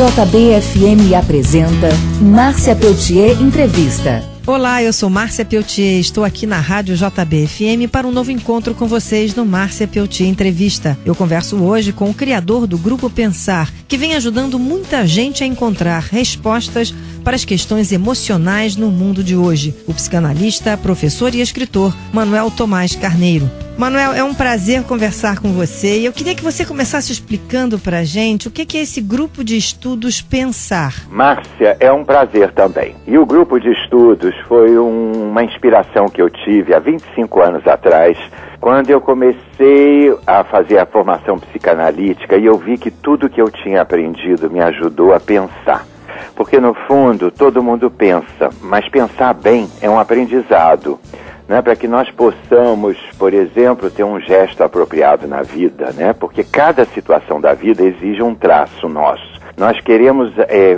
JBFM apresenta Márcia Peltier Entrevista. Olá, eu sou Márcia Peltier, estou aqui na Rádio JBFM para um novo encontro com vocês no Márcia Peltier Entrevista. Eu converso hoje com o criador do Grupo Pensar, que vem ajudando muita gente a encontrar respostas para as questões emocionais no mundo de hoje. O psicanalista, professor e escritor Manuel Tomás Carneiro. Manuel, é um prazer conversar com você e eu queria que você começasse explicando para a gente o que é esse grupo de estudos Pensar. Márcia, é um prazer também. E o grupo de estudos foi uma inspiração que eu tive há 25 anos atrás, quando eu comecei a fazer a formação psicanalítica e eu vi que tudo que eu tinha aprendido me ajudou a pensar. Porque no fundo todo mundo pensa, mas pensar bem é um aprendizado. Para que nós possamos, por exemplo, ter um gesto apropriado na vida, porque cada situação da vida exige um traço nosso. Nós queremos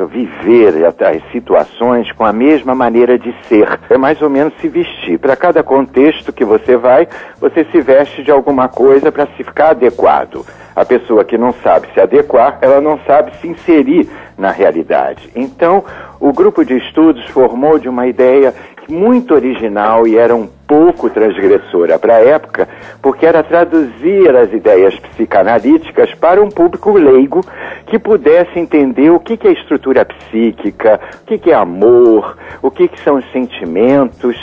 viver as situações com a mesma maneira de ser. É mais ou menos se vestir. Para cada contexto que você vai, você se veste de alguma coisa para se ficar adequado. A pessoa que não sabe se adequar, ela não sabe se inserir na realidade. Então, o grupo de estudos formou de uma ideia muito original e era um pouco transgressora para a época, porque era traduzir as ideias psicanalíticas para um público leigo que pudesse entender o que é estrutura psíquica, o que é amor, o que são os sentimentos.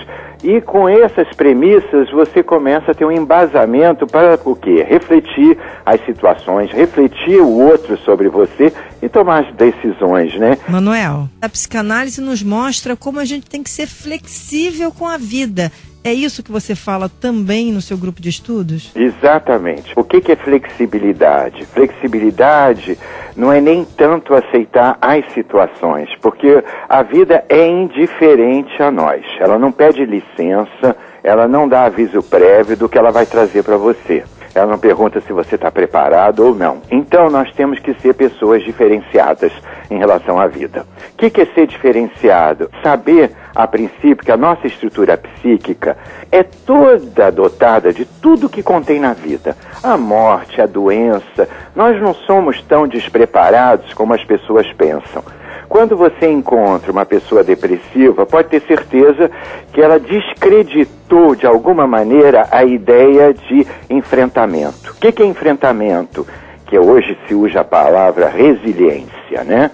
E com essas premissas você começa a ter um embasamento para o quê? Refletir as situações, refletir o outro sobre você e tomar as decisões, Manuel, a psicanálise nos mostra como a gente tem que ser flexível com a vida. É isso que você fala também no seu grupo de estudos? Exatamente. O que é flexibilidade? Flexibilidade não é nem tanto aceitar as situações, porque a vida é indiferente a nós. Ela não pede licença, ela não dá aviso prévio do que ela vai trazer para você. Ela não pergunta se você está preparado ou não. Então nós temos que ser pessoas diferenciadas em relação à vida. O que é ser diferenciado? Saber, a princípio, que a nossa estrutura psíquica é toda dotada de tudo que contém na vida. A morte, a doença. Nós não somos tão despreparados como as pessoas pensam. Quando você encontra uma pessoa depressiva, pode ter certeza que ela descreditou de alguma maneira a ideia de enfrentamento. O que é enfrentamento? Que hoje se usa a palavra resiliência,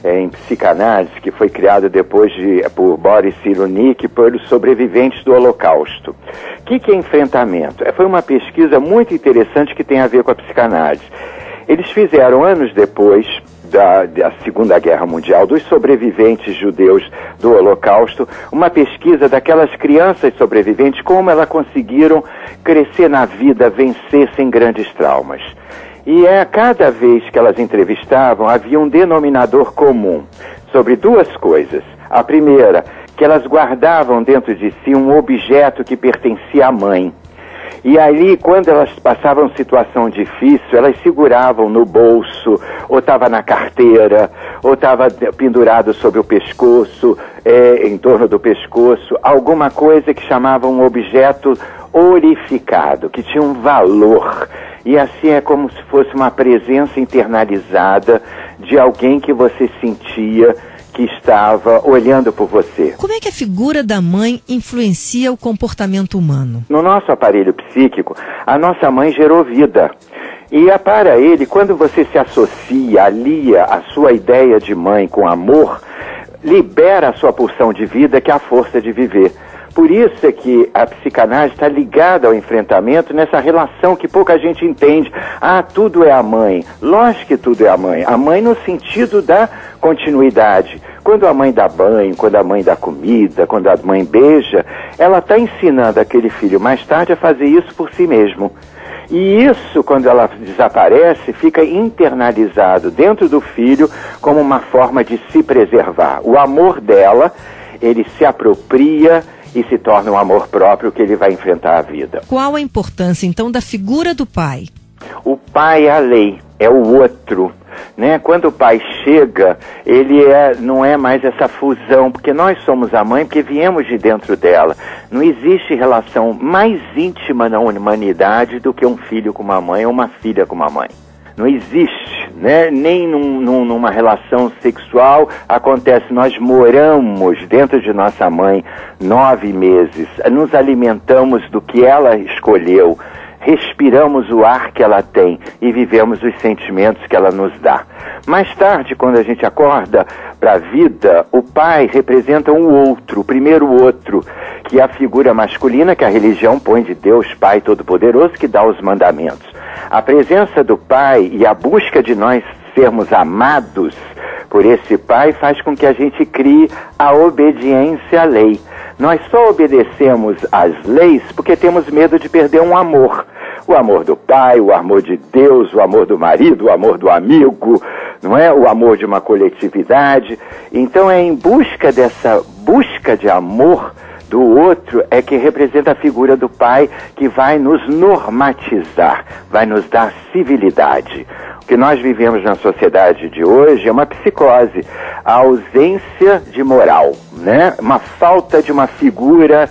em psicanálise, que foi criado depois por Boris Cyrulnik pelos sobreviventes do Holocausto. O que é enfrentamento? Foi uma pesquisa muito interessante que tem a ver com a psicanálise. Eles fizeram anos depois da Segunda Guerra Mundial, dos sobreviventes judeus do Holocausto, uma pesquisa daquelas crianças sobreviventes, como elas conseguiram crescer na vida, vencer sem grandes traumas. E cada vez que elas entrevistavam, havia um denominador comum sobre duas coisas. A primeira, que elas guardavam dentro de si um objeto que pertencia à mãe. E ali, quando elas passavam situação difícil, elas seguravam no bolso, ou estava na carteira, ou estava pendurado sobre o pescoço, em torno do pescoço, alguma coisa que chamavam um objeto orificado, que tinha um valor. E assim é como se fosse uma presença internalizada de alguém que você sentia que estava olhando por você. Como é que a figura da mãe influencia o comportamento humano? No nosso aparelho psíquico, a nossa mãe gerou vida. E para ele, quando você se associa, alia a sua ideia de mãe com amor, libera a sua pulsão de vida, que é a força de viver. Por isso é que a psicanálise está ligada ao enfrentamento nessa relação que pouca gente entende. Tudo é a mãe. Lógico que tudo é a mãe. A mãe no sentido da continuidade. Quando a mãe dá banho, quando a mãe dá comida, quando a mãe beija, ela está ensinando aquele filho mais tarde a fazer isso por si mesmo. E isso, quando ela desaparece, fica internalizado dentro do filho como uma forma de se preservar. O amor dela, ele se apropria e se torna um amor próprio que ele vai enfrentar a vida. Qual a importância, então, da figura do pai? O pai é a lei, é o outro. Quando o pai chega, ele não é mais essa fusão, porque nós somos a mãe, porque viemos de dentro dela. Não existe relação mais íntima na humanidade do que um filho com uma mãe ou uma filha com uma mãe. Não existe, né? Nem numa relação sexual acontece. Nós moramos dentro de nossa mãe 9 meses, nos alimentamos do que ela escolheu, respiramos o ar que ela tem e vivemos os sentimentos que ela nos dá. Mais tarde, quando a gente acorda para a vida, o pai representa um outro, o primeiro outro, que é a figura masculina que a religião põe de Deus Pai Todo-Poderoso, que dá os mandamentos. A presença do pai e a busca de nós sermos amados por esse pai faz com que a gente crie a obediência à lei. Nós só obedecemos às leis porque temos medo de perder um amor. O amor do pai, o amor de Deus, o amor do marido, o amor do amigo, não é? O amor de uma coletividade. Então é em busca dessa busca de amor do outro é que representa a figura do pai, que vai nos normatizar, vai nos dar civilidade. O que nós vivemos na sociedade de hoje é uma psicose, a ausência de moral, né? Uma falta de uma figura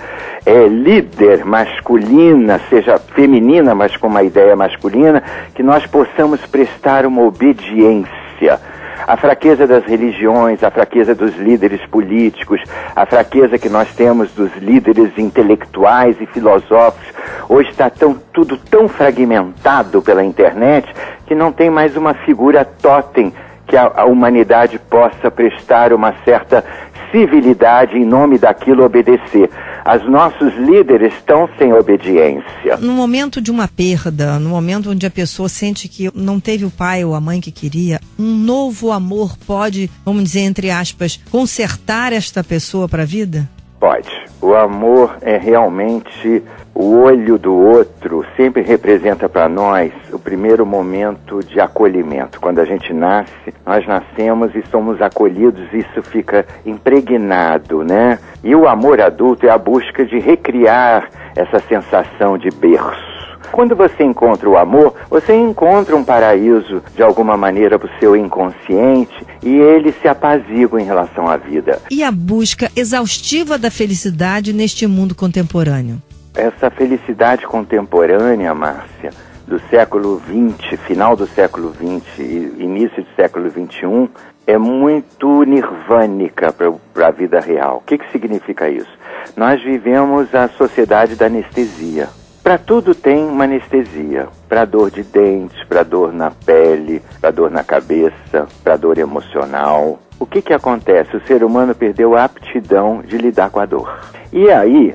líder masculina, seja feminina, mas com uma ideia masculina, que nós possamos prestar uma obediência. A fraqueza das religiões, a fraqueza dos líderes políticos, a fraqueza que nós temos dos líderes intelectuais e filosóficos, hoje está tudo tão fragmentado pela internet que não tem mais uma figura totem que a humanidade possa prestar uma certa civilidade em nome daquilo obedecer. Os nossos líderes estão sem obediência. No momento de uma perda, no momento onde a pessoa sente que não teve o pai ou a mãe que queria, um novo amor pode, vamos dizer, entre aspas, consertar esta pessoa para a vida? Pode. O amor é realmente o olho do outro, sempre representa para nós o primeiro momento de acolhimento. Quando a gente nasce, nós nascemos e somos acolhidos, isso fica impregnado, né? E o amor adulto é a busca de recriar essa sensação de berço. Quando você encontra o amor, você encontra um paraíso de alguma maneira para o seu inconsciente e ele se apazigua em relação à vida. E a busca exaustiva da felicidade neste mundo contemporâneo? Essa felicidade contemporânea, Márcia, do século XX, final do século XX e início do século XXI, é muito nirvânica para a vida real. O que significa isso? Nós vivemos a sociedade da anestesia. Para tudo tem uma anestesia. Para dor de dentes, para dor na pele, para dor na cabeça, para dor emocional. O que acontece? O ser humano perdeu a aptidão de lidar com a dor. E aí,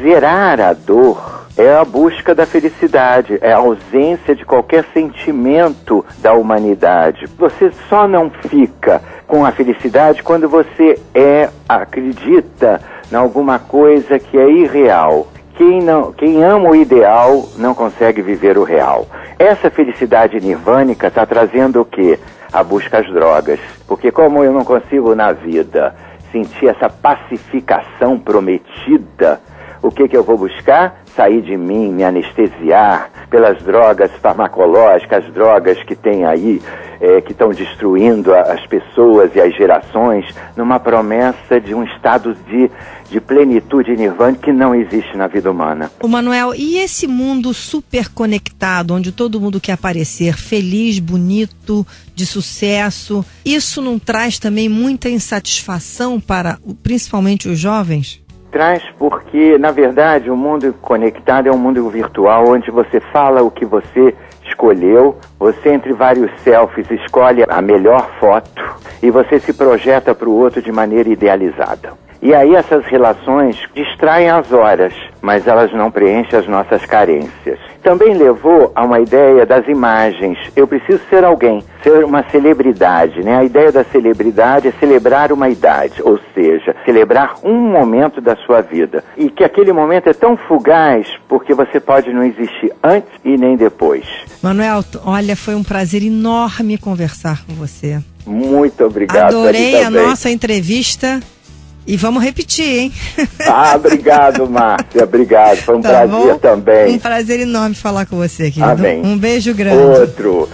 zerar a dor é a busca da felicidade, é a ausência de qualquer sentimento da humanidade. Você só não fica com a felicidade quando você acredita em alguma coisa que é irreal. Quem ama o ideal não consegue viver o real. Essa felicidade nirvânica está trazendo o quê? A busca às drogas. Porque como eu não consigo na vida sentir essa pacificação prometida, o que eu vou buscar? Sair de mim, me anestesiar pelas drogas farmacológicas, as drogas que tem aí, que estão destruindo as pessoas e as gerações, numa promessa de um estado de plenitude nirvânica que não existe na vida humana. Ô Manuel, e esse mundo super conectado, onde todo mundo quer aparecer feliz, bonito, de sucesso, isso não traz também muita insatisfação para, principalmente, os jovens? Traz porque, na verdade, o mundo conectado é um mundo virtual onde você fala o que você escolheu, você entre vários selfies escolhe a melhor foto e você se projeta para o outro de maneira idealizada. E aí essas relações distraem as horas, mas elas não preenchem as nossas carências. Também levou a uma ideia das imagens. Eu preciso ser alguém, ser uma celebridade, né? A ideia da celebridade é celebrar uma idade, ou seja, celebrar um momento da sua vida. E que aquele momento é tão fugaz porque você pode não existir antes e nem depois. Manuel, olha, foi um prazer enorme conversar com você. Muito obrigado. Adorei a nossa entrevista. E vamos repetir, hein? Obrigado, Márcia. Obrigado. Foi um prazer também. Um prazer enorme falar com você, querido. Amém. Um beijo grande. Outro.